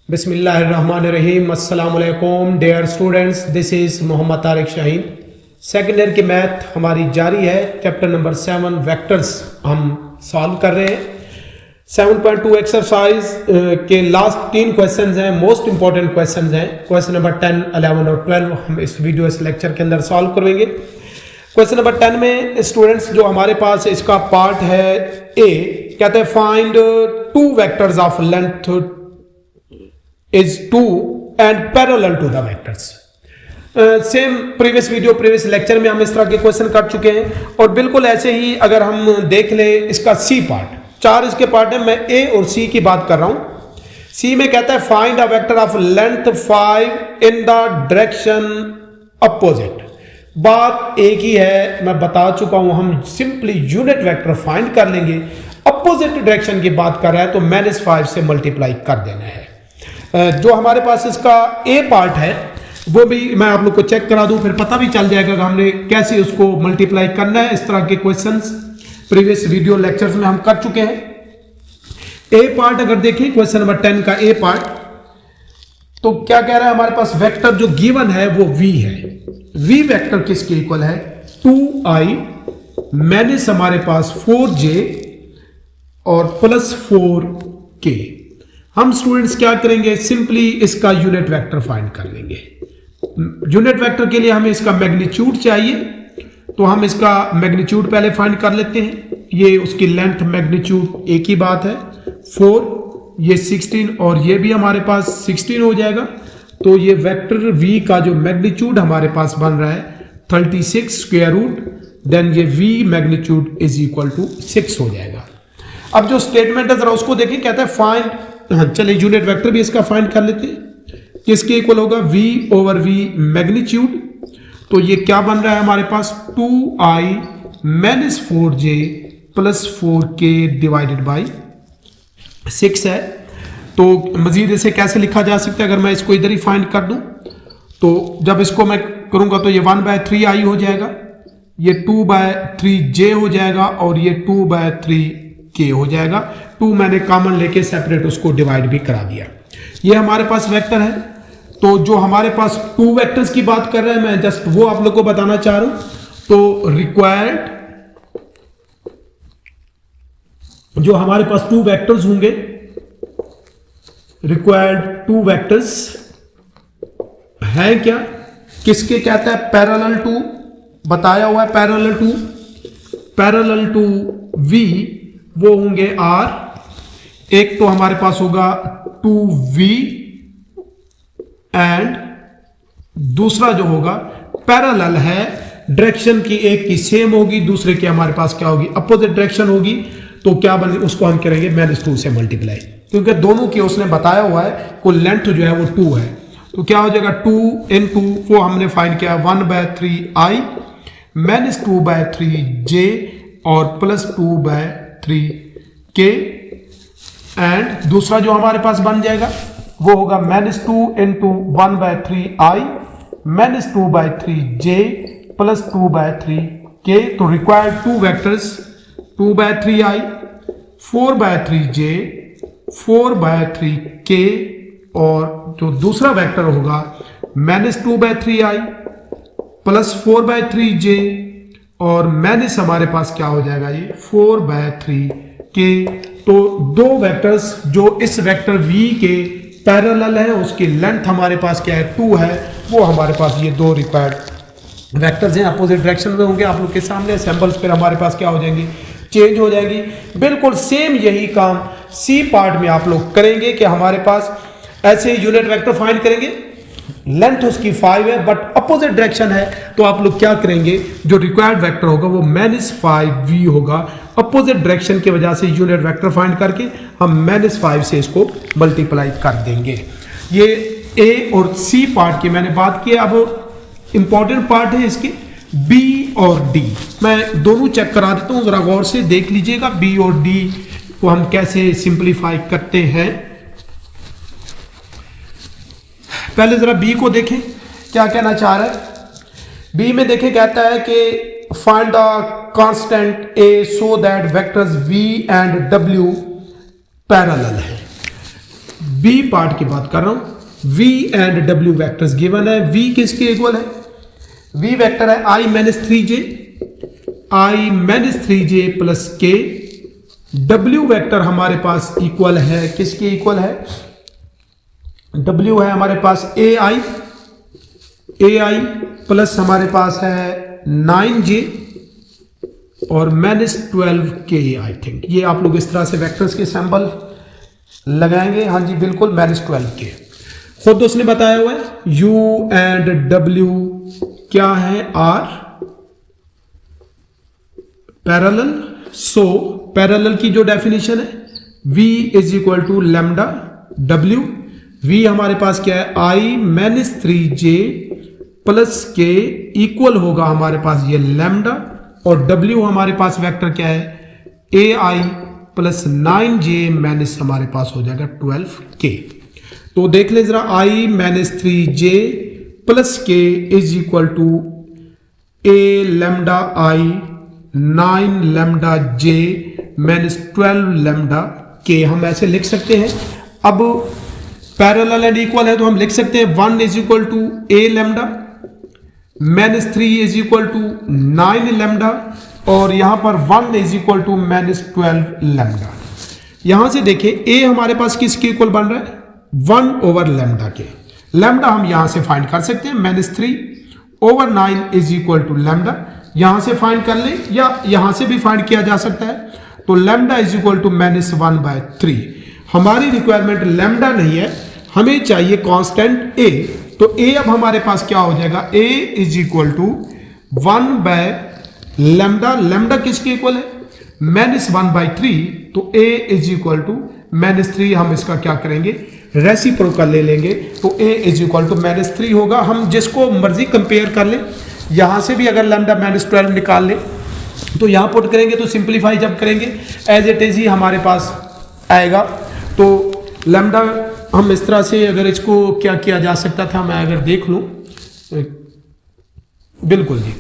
बिस्मिल्लाहिर्रहमानिर्रहीम। अस्सलाम वालेकुम dear students, this is Mohammad Tariq Shaheen. Second year की मैथ हमारी जारी है। चैप्टर नंबर 7 वेक्टर्स हम सॉल्व कर रहे हैं। 7.2 एक्सरसाइज के लास्ट 3 क्वेश्चंस हैं, मोस्ट इंपॉर्टेंट क्वेश्चंस हैं। क्वेश्चन नंबर 10, 11 और 12 हम इस वीडियो इस लेक्चर के अंदर सॉल्व करेंगे। क्वेश्चन नंबर 10 में स्टूडेंट्स जो हमारे पास इसका पार्ट है ए, कहते हैं find 2 vectors of length is 2 and parallel to the vectors। Same previous video previous lecture में हम इस तरह के क्वेश्चन कर चुके हैं और बिल्कुल ऐसे ही अगर हम देख ले इसका सी पार्ट, 4 इसके पार्ट है। मैं ए और सी की बात कर रहा हूं। सी में कहता है find a vector of length 5 in the direction opposite. बात एक ही है, मैं बता चुका हूं, हम सिंपली यूनिट वेक्टर फाइंड कर लेंगे। अपोजिट डायरेक्शन की बात कर रहा है तो -5 से मल्टीप्लाई कर देना है। जो हमारे पास इसका ए पार्ट है वो भी मैं आप लोग को चेक करा दूं, फिर पता भी चल जाएगा कि हमने कैसे उसको मल्टीप्लाई करना है। इस तरह के क्वेश्चंस प्रीवियस वीडियो लेक्चर्स में हम कर चुके हैं। ए पार्ट अगर देखें क्वेश्चन नंबर 10 का ए पार्ट, तो क्या कह रहा है हमारे पास वेक्टर जो गिवन है वो v है। v वेक्टर किसके इक्वल है? 2i माइनस हमारे पास 4j और प्लस 4k। हम स्टूडेंट्स क्या करेंगे, सिंपली इसका यूनिट वेक्टर फाइंड कर लेंगे। यूनिट वेक्टर के लिए हमें इसका मैग्नीट्यूड चाहिए, तो हम इसका मैग्नीट्यूड पहले फाइंड कर लेते हैं। ये उसकी लेंथ मैग्नीट्यूड एक ही बात है 4, ये 16 और ये भी हमारे पास 16 हो जाएगा। तो ये वेक्टर v का जो मैग्नीट्यूड हमारे पास बन रहा है 36 स्क्वायर रूट, देन ये v magnitude is equal to 6 हो जाएगा। अब जो स्टेटमेंट है जरा उसको देखिए, कहता है फाइंड, हाँ चलिए यूनिट वेक्टर भी इसका फाइंड कर लेते हैं। किसके इक्वल होगा? v over v magnitude. तो ये क्या बन रहा है हमारे पास? 2i minus 4j plus 4k divided by 6 है। तो मजीद इसे कैसे लिखा जा सकता है? अगर मैं इसको इधर ही फाइंड कर दूं तो जब इसको मैं करूंगा तो ये 1/3i हो जाएगा, ये 2/3j हो जाएगा और ये 2/3k हो जाएगा। 2 मैंने कॉमन लेके सेपरेट उसको डिवाइड भी करा दिया। ये हमारे पास वेक्टर है। तो जो हमारे पास 2 वेक्टर्स की बात कर रहे हैं, मैं जस्ट वो आप लोग को बताना चाह रहा हूं। तो रिक्वायर्ड जो हमारे पास 2 वेक्टर्स होंगे, रिक्वायर्ड 2 वेक्टर्स है क्या? किसके कहता है? पैरेलल टू, बताया हुआ है पैरेलल टू v, वो होंगे r। एक तो हमारे पास होगा 2v एंड दूसरा जो होगा पैरेलल है, डायरेक्शन की एक की सेम होगी, दूसरे की हमारे पास क्या होगी? अपोजिट डायरेक्शन होगी। तो क्या बने, उसको हम करेंगे -2 से मल्टीप्लाई, क्योंकि दोनों की उसने बताया हुआ है को लेंथ जो है वो 2 है। तो क्या हो जाएगा? 2 into वो हमने फाइंड किया 1/3i माइनस 2/3j और प्लस 2/3k। एंड दूसरा जो हमारे पास बन जाएगा वो होगा -2 into 1/3i minus 2/3j plus 2/3k। तो required 2 vectors 2/3i 4/3j 4/3k और जो दूसरा वेक्टर होगा -2/3i प्लस 4/3j और माइनस हमारे पास क्या हो जाएगा? ये 4/3k। तो 2 वेक्टर्स जो इस वेक्टर v के पैरेलल है, उसकी लेंथ हमारे पास क्या है? 2 है। वो हमारे पास ये 2 रिक्वायर्ड वेक्टर्स हैं, अपोजिट डायरेक्शन में होंगे। आप लोग के सामने सिंबल्स फिर हमारे पास क्या हो जाएंगी? चेंज हो जाएगी। बिल्कुल सेम यही काम सी पार्ट में आप लोग करेंगे कि हमारे पास ऐसे यूनिट वेक्टर फाइंड करेंगे, लेंथ उसकी 5 है बट अपोजिट डायरेक्शन है। तो आप लोग क्या करेंगे, जो रिक्वायर्ड वेक्टर होगा वो -5v होगा। अपोजिट डायरेक्शन की वजह से यूनिट वेक्टर फाइंड करके हम -5 से इसको मल्टीप्लाई कर देंगे। ये ए और सी पार्ट की मैंने बात की। अब इंपॉर्टेंट पार्ट है इसके बी और डी। मैं दोनों चेक करा देता हूं, जरा गौर से देख लीजिएगा बी और डी को हम कैसे सिंप्लीफाई करते हैं। पहले जरा बी को देखें क्या कहना चाह रहा है। बी में देखें कहता है कि find the constant A so that vectors v and w parallel है। बी पार्ट की बात कर रहा हूं। v and w vectors given है। v किसके इक्वल है? v वेक्टर है i minus 3j plus k। w vector हमारे पास इक्वल है, किसके इक्वल है? w है हमारे पास ai प्लस हमारे पास है 9j और -12k। आई थिंक ये आप लोग इस तरह से वेक्टर्स के सिंबल लगाएंगे। हाँ जी बिल्कुल, -12k खुद उसने बताया हुआ है। u एंड w क्या है? Are parallel. सो पैरेलल की जो डेफिनेशन है v is equal to lambda w। v हमारे पास क्या है? i minus 3j plus k equal होगा हमारे पास ये लैम्डा, और w हमारे पास वेक्टर क्या है? ai प्लस 9j माइनस हमारे पास हो जाएगा 12k। तो देख ले जरा, i minus 3j plus k is equal to a lambda i 9 lambda j minus 12 lambda k। हम ऐसे लिख सकते हैं। अब पैरेलल एंड इक्वल है तो हम लिख सकते हैं 1 is equal to a lambda minus 3 is equal to 9 lambda, और यहां पर 1 is equal to minus 12 lambda. यहां से देखिए a हमारे पास किसके इक्वल बन रहा है? 1 ओवर लैम्डा के। लैम्डा हम यहां से फाइंड कर सकते हैं, -3 over 9 is equal to lambda. यहां से फाइंड कर ले या यहां से भी फाइंड किया जा सकता है। तो लैम्डा इज इक्वल टू -1/3। हमारी रिक्वायरमेंट लैम्डा नहीं है, हमें चाहिए कांस्टेंट a। तो a अब हमारे पास क्या हो जाएगा? a इज इक्वल टू 1/लैम्डा। लैम्डा किसके इक्वल है? -1/3। तो a इज इक्वल टू -3। हम इसका क्या करेंगे? रेसिप्रोकल ले लेंगे। तो a इज इक्वल टू -3 होगा। हम जिसको मर्जी कंपेयर कर लें, यहां से भी अगर लैम्डा -12 निकाल ले तो यहां पुट करेंगे तो सिंप्लीफाई जब करेंगे एज इट इज ही हमारे पास आएगा। तो लैम्डा हम इस तरह से, अगर इसको क्या किया जा सकता था, मैं अगर देख लूं, बिल्कुल जी,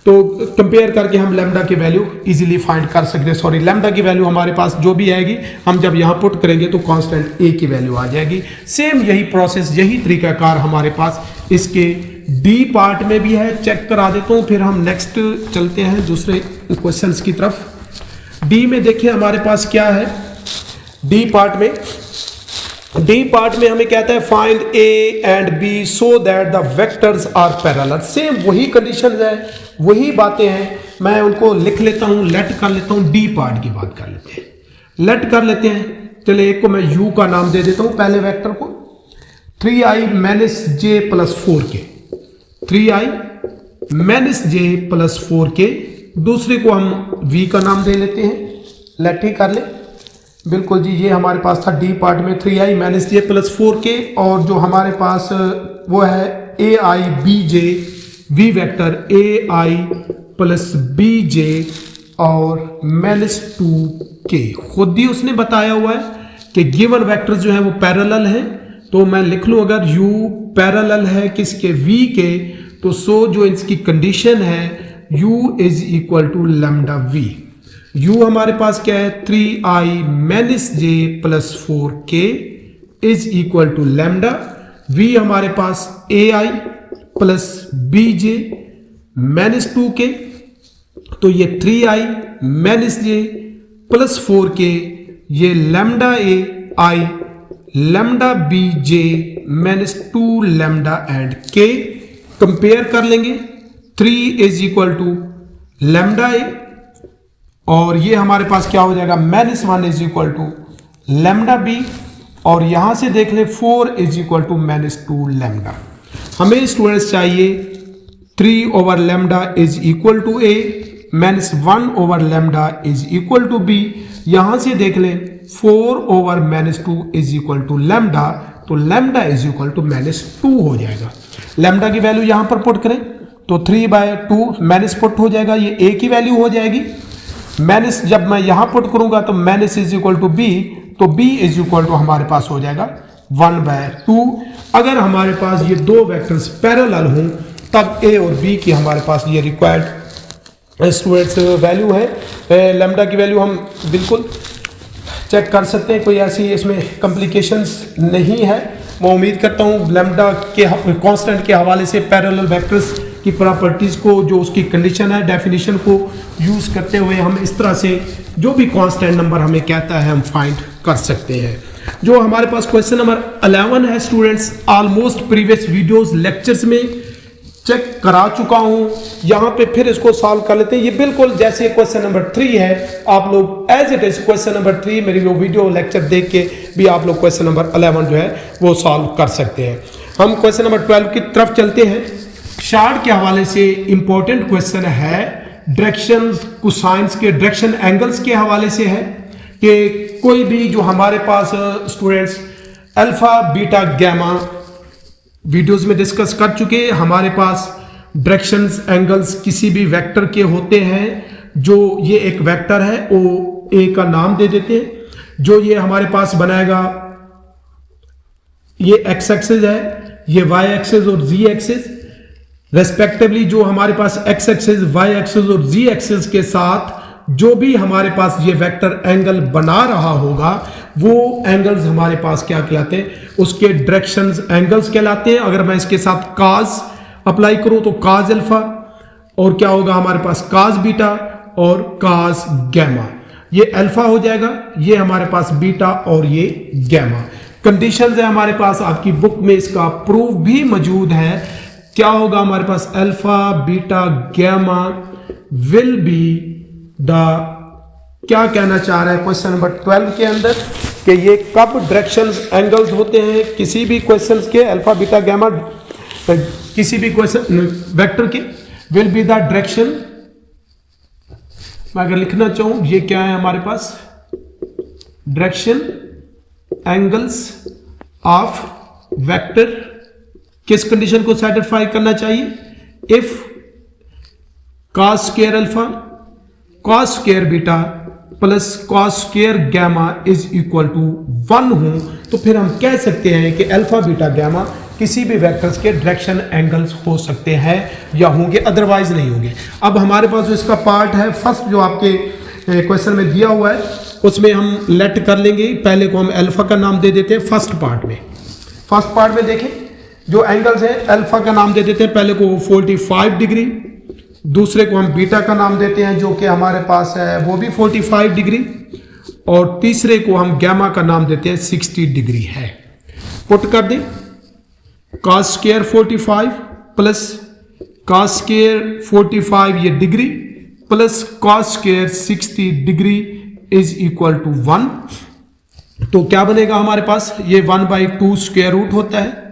तो कंपेयर करके हम लैम्डा की वैल्यू इजीली फाइंड कर सकते हैं। सॉरी, लैम्डा की वैल्यू हमारे पास जो भी आएगी, हम जब यहां पुट करेंगे तो कांस्टेंट a की वैल्यू आ जाएगी। सेम यही प्रोसेस, यही तरीकाकार हमारे पास इसके डी पार्ट में भी है। चेक करा देता हूं, फिर हम नेक्स्ट चलते हैं दूसरे क्वेश्चंस की तरफ। डी में देखिए हमारे पास क्या है। डी पार्ट में हमें कहता है find a and b so that the vectors are parallel. Same वही कंडीशन है, वही बातें हैं। मैं उनको लिख लेता हूं, लेट कर लेता हूं। डी पार्ट की बात कर लेते हैं, लेट कर लेते हैं। चलिए एक को मैं u का नाम दे देता हूं, पहले वेक्टर को 3i minus j plus 4k। 3i minus j plus 4k। दूसरे को हम v का नाम दे लेते हैं, लेट ही कर ले। बिल्कुल जी, ये हमारे पास था डी पार्ट में 3i minus j plus 4k, और जो हमारे पास वो है ai bj v vector ai plus bj और -2k। खुद ही उसने बताया हुआ है कि गिवन वेक्टर जो है वो पैरेलल है। तो मैं लिख लूं, अगर u पैरेलल है किसके? v के। तो सो जो इसकी कंडीशन है u is equal to lambda v। u हमारे पास क्या है? 3i minus j plus 4k is equal to lambda. v हमारे पास ai plus bj minus 2k। तो ये 3i minus j plus 4k, ये lambda ai lambda bj minus 2 lambda and k। Compare कर लेंगे, 3 is equal to lambda a, और ये हमारे पास क्या हो जाएगा? -1 is equal to lambda b, और यहां से देख ले 4 इज इक्वल टू -2 लैम्डा। हमें स्टूडेंट्स चाहिए 3 over lambda is equal to a, -1 over lambda is equal to b। यहां से देख ले 4 over -2 is equal to lambda, तो लैम्डा इज इक्वल टू -2 हो जाएगा। लैम्डा की वैल्यू यहां पर पुट करें तो 3/2 माइनस पुट हो जाएगा, ये a की वैल्यू हो जाएगी। माइनस जब मैं यहां पुट करूंगा तो minus is equal to b, तो b इज इक्वल टू हमारे पास हो जाएगा 1/2। अगर हमारे पास ये दो वेक्टर्स पैरेलल हों तब a और b की हमारे पास ये रिक्वायर्ड स्टूडेंट्स वैल्यू है। लैम्डा की वैल्यू हम बिल्कुल चेक कर सकते हैं, कोई ऐसी इसमें कॉम्प्लिकेशंस नहीं है। मैं उम्मीद करता हूँ लैम्डा के कांस्टेंट के हवाले से पैरेलल वेक्टर्स की प्रॉपर्टीज़ को, जो उसकी कंडीशन है, डेफिनेशन को यूज़ करते हुए हम इस तरह से जो भी कांस्टेंट नंबर हमें कहता है हम फाइंड कर सकते हैं। जो हमारे पास क्वेश्चन नंबर 11 है students, almost previous videos lectures में चेक करा चुका हूं, यहाँ पे फिर इसको सॉल्व कर लेते हैं। ये बिल्कुल जैसे क्वेश्चन नंबर 3 है, आप लोग as it is question number 3 मेरी वो वीडियो लेक्चर देख के भी आप लोग क्वेश्चन नंबर 11 जो है वो सॉल्व कर सकते हैं। हम क्वेश्चन नंबर 12 की तरफ चलते हैं। शार्ट के हवाले से इंपॉर्टेंट क्वेश्चन है, डायरेक्शन कोसाइंस के डायरेक्शन एंगल्स के हवाले से है कि कोई भी जो हमारे पास students alpha beta gamma videos में डिस्कस कर चुके हैं, हमारे पास डायरेक्शंस एंगल्स किसी भी वेक्टर के होते हैं। जो ये एक वेक्टर है वो ए का नाम दे देते हैं, जो ये हमारे पास बनाएगा ये एक्स एक्सिस है, ये वाई एक्सिस और जी एक्सिस रेस्पेक्टिवली। जो हमारे पास एक्स एक्सिस, वाई एक्सिस और जी एक्सिस के साथ जो भी हमारे पास ये वेक्टर एंगल बना रहा होगा वो एंगल्स हमारे पास क्या कहलाते हैं, उसके डायरेक्शंस एंगल्स कहलाते हैं। अगर मैं इसके साथ काज अप्लाई करूं तो काज अल्फा, और क्या होगा हमारे पास काज बीटा और काज गैमा। ये अल्फा हो जाएगा, ये हमारे पास बीटा और ये गैमा। कंडीशंस है हमारे पास, आपकी बुक में इसका प्रूफ भी मौजूद है। क्या होगा हमारे पास, alpha beta gamma will be the, क्या कहना चाह रहा है क्वेश्चन नंबर 12 के अंदर कि ये कब डायरेक्शंस एंगल्स होते हैं किसी भी क्वेश्चंस के, अल्फा बीटा गैमा किसी भी क्वेश्चन वेक्टर के, विल बी द डायरेक्शन। मैं अगर लिखना चाहूं, ये क्या है हमारे पास, डायरेक्शन एंगल्स ऑफ वेक्टर किस कंडीशन को सेटिस्फाई करना चाहिए, if cos square alpha cos square beta plus cos square gamma is equal to 1 हो, तो फिर हम कह सकते हैं कि अल्फा बीटा गैमा किसी भी वेक्टर्स के डायरेक्शन एंगल्स हो सकते हैं या होंगे, अदरवाइज नहीं होंगे। अब हमारे पास जो इसका पार्ट है, फर्स्ट जो आपके क्वेश्चन में दिया हुआ है उसमें हम लेट कर लेंगे, पहले को हम अल्फा का नाम दे देते हैं। फर्स्ट पार्ट में देखें जो एंगल्स है अल्फा का नाम दे देते हैं, पहले को 45 डिग्री, दूसरे को हम बीटा का नाम देते हैं जो कि हमारे पास है वो भी 45 डिग्री, और तीसरे को हम गैमा का नाम देते हैं 60 डिग्री है। पुट कर दें, cos square 45 plus cos square 45 ये degree plus cos square 60 degree is equal to 1। तो क्या बनेगा हमारे पास, ये 1/2 स्क्वायर रूट होता है,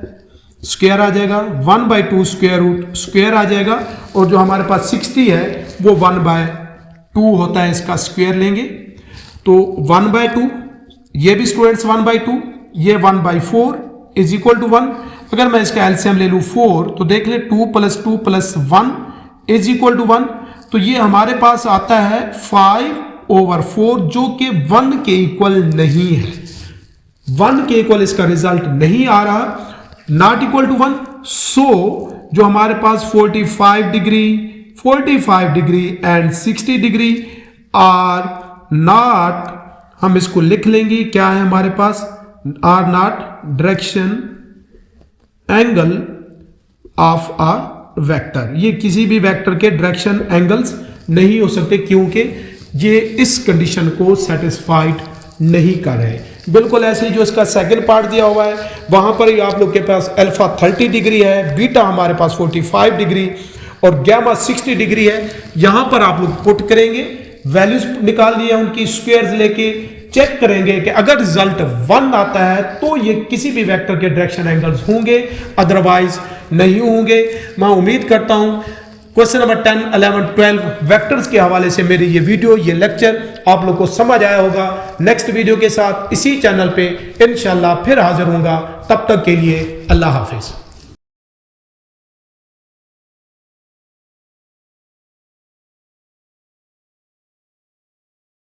स्क्वायर आ जाएगा, 1/2 स्क्वायर रूट स्क्वायर आ जाएगा, और जो हमारे पास 60 है वो 1/2 होता है, इसका स्क्वायर लेंगे तो 1/2, ये भी स्टूडेंट्स 1/2, ये 1/4 इज इक्वल टू 1। अगर मैं इसका एलसीएम ले लूं 4 तो देख ले 2 + 2 + 1 इज इक्वल टू 1, तो ये हमारे पास आता है 5/4 जो कि 1 के इक्वल नहीं है, 1 के इक्वल इसका रिजल्ट नहीं आ रहा, नॉट इक्वल टू 1। सो जो हमारे पास 45 degree and 60 degree are not, हम इसको लिख लेंगे, क्या है हमारे पास, are not direction angle of a vector. ये किसी भी वेक्टर के डायरेक्शन एंगल्स नहीं हो सकते क्योंकि ये इस कंडीशन को सेटिस्फाइड नहीं कर रहे। बिल्कुल ऐसे ही जो इसका सेकंड पार्ट दिया हुआ है वहां पर ही आप लोग के पास अल्फा 30 डिग्री है, बीटा हमारे पास 45 डिग्री और गैमा 60 डिग्री है। यहां पर आप लोग पुट करेंगे, वैल्यूज निकाल लिया उनकी, स्क्वायर्स लेके चेक करेंगे कि अगर रिजल्ट 1 आता है तो ये किसी भी वेक्टर के डायरेक्शन एंगल्स होंगे, अदरवाइज नहीं होंगे। मैं उम्मीद करता हूं क्वेश्चन नंबर 10, 11, 12 वेक्टर्स के हवाले से मेरी ये वीडियो, ये लेक्चर आप लोग को समझ आया होगा। नेक्स्ट वीडियो के साथ इसी चैनल पे इंशाल्लाह फिर हाजिर होऊंगा, तब तक के लिए अल्लाह हाफिज।